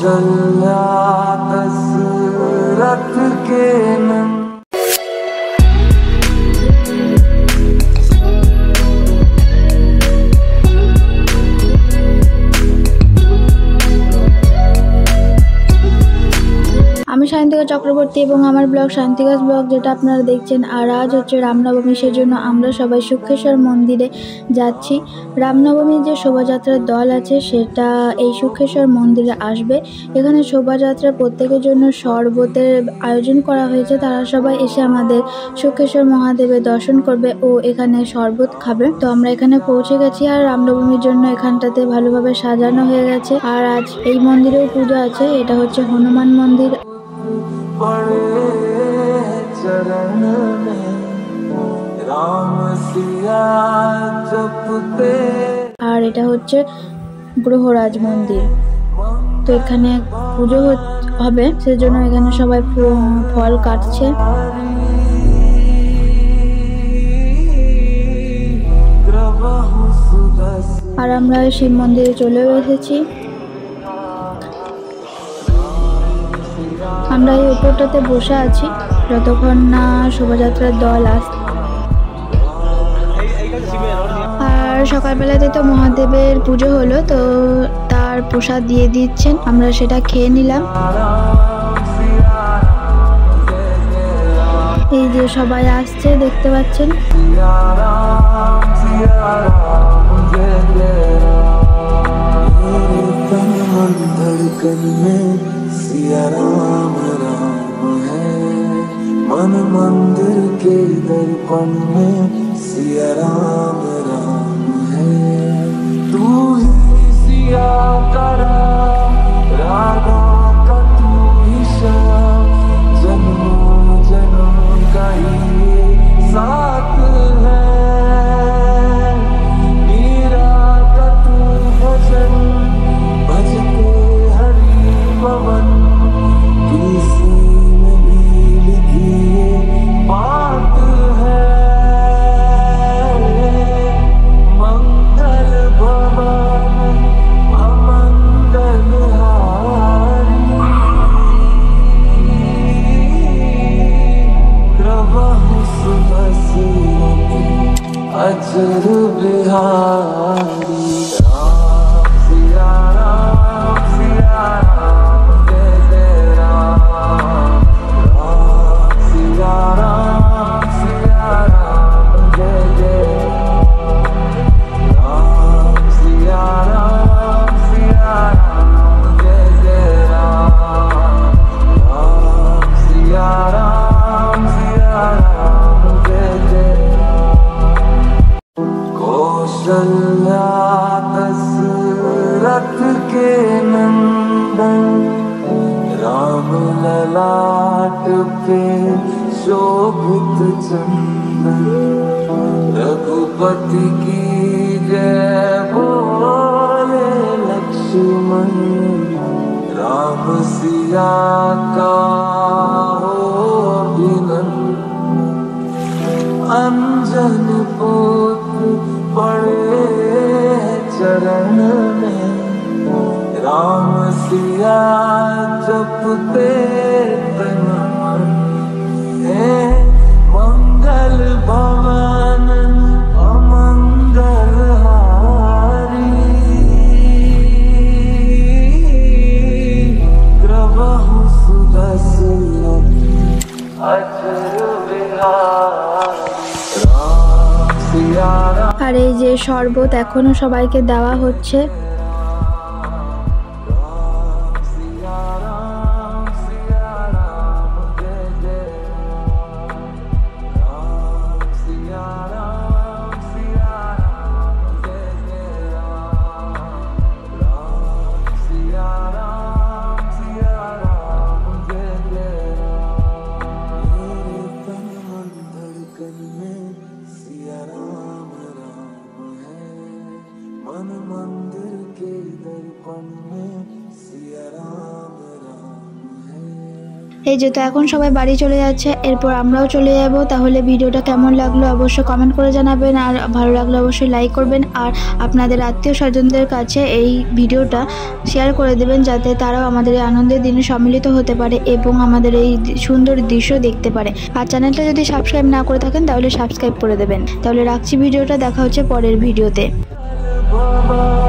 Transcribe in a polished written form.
कौशल्या दशरथ के नंद। আমি শান্তিকা চক্রবর্তী এবং আমার ব্লগ শান্তিকাস ব্লগ যেটা আপনারা দেখছেন। আর আজ হচ্ছে রামনবমী, সেজন্য আমরা সবাই শুক্রেশ্বর মন্দিরে যাচ্ছি। রামনবমীর যে শোভাযাত্রার দল আছে সেটা এই শুক্রেশ্বর মন্দিরে আসবে। এখানে শোভাযাত্রা প্রত্যেকের জন্য শরবতের আয়োজন করা হয়েছে। তারা সবাই এসে আমাদের শুক্রেশ্বর মহাদেবের দর্শন করবে ও এখানে শরবত খাবে। তো আমরা এখানে পৌঁছে গেছি আর রামনবমীর জন্য এখানটাতে ভালোভাবে সাজানো হয়ে গেছে। আর আজ এই মন্দিরেও পুজো আছে। এটা হচ্ছে হনুমান মন্দির। আর এটা হচ্ছে গ্রহরাজ মন্দির। তো এখানে পুজো হবে, সেজন্য এখানে সবাই ফল কাটছে। আর আমরা শিব মন্দিরে চলেও এসেছি। আমরা এই উপরটাতে বসে আছি যতক্ষণ না শোভাযাত্রার দল আসে। আর সকালবেলাতে তো মহাদেবের পুজো হলো, তো তার প্রসাদ দিয়ে দিচ্ছেন, আমরা সেটা খেয়ে নিলাম। এই যে সবাই আসছে দেখতে পাচ্ছেন। सिया राम राम है मन मंदिर के दर्पण में, सिया राम राम है। तू ही सिया का राम, राधा का तू ही श्याम, जन्मों जन्म का ये साथ है। मीरा का तू भजन भजते पवन किसी ने भी लिखी बात है। मंगल भवन अमंगल हारी, प्रभु सुदर्शन अजर बिहारी। कौशल्या दशरथ के नंदन, राम ललाट पे शोभित चंदन। रघुपति की जय बोले लक्ष्मण, राम सिया का हो अभिनंदन। अंजन पुत्र पड़े चरण में, राम सिया जपते तन मन। मंगल भवन अमंगल हारी, प्रभु सुदर्शन अजर बिहारी। আর এই যে শরবত এখনো সবাইকে দেওয়া হচ্ছে। मन मंदिर এই যে তো এখন সবাই বাড়ি চলে যাচ্ছে, এরপর আমরাও চলে যাব। তাহলে ভিডিওটা কেমন লাগলো অবশ্যই কমেন্ট করে জানাবেন, আর ভালো লাগলে অবশ্যই লাইক করবেন, আর আপনাদের আত্মীয় স্বজনদের কাছে এই ভিডিওটা শেয়ার করে দেবেন যাতে তারাও আমাদের এই আনন্দের দিনে সম্মিলিত হতে পারে এবং আমাদের এই সুন্দর দৃশ্য দেখতে পারে। আর চ্যানেলটা যদি সাবস্ক্রাইব না করে থাকেন তাহলে সাবস্ক্রাইব করে দেবেন। তাহলে রাখছি ভিডিওটা, দেখা হচ্ছে পরের ভিডিওতে। बाबा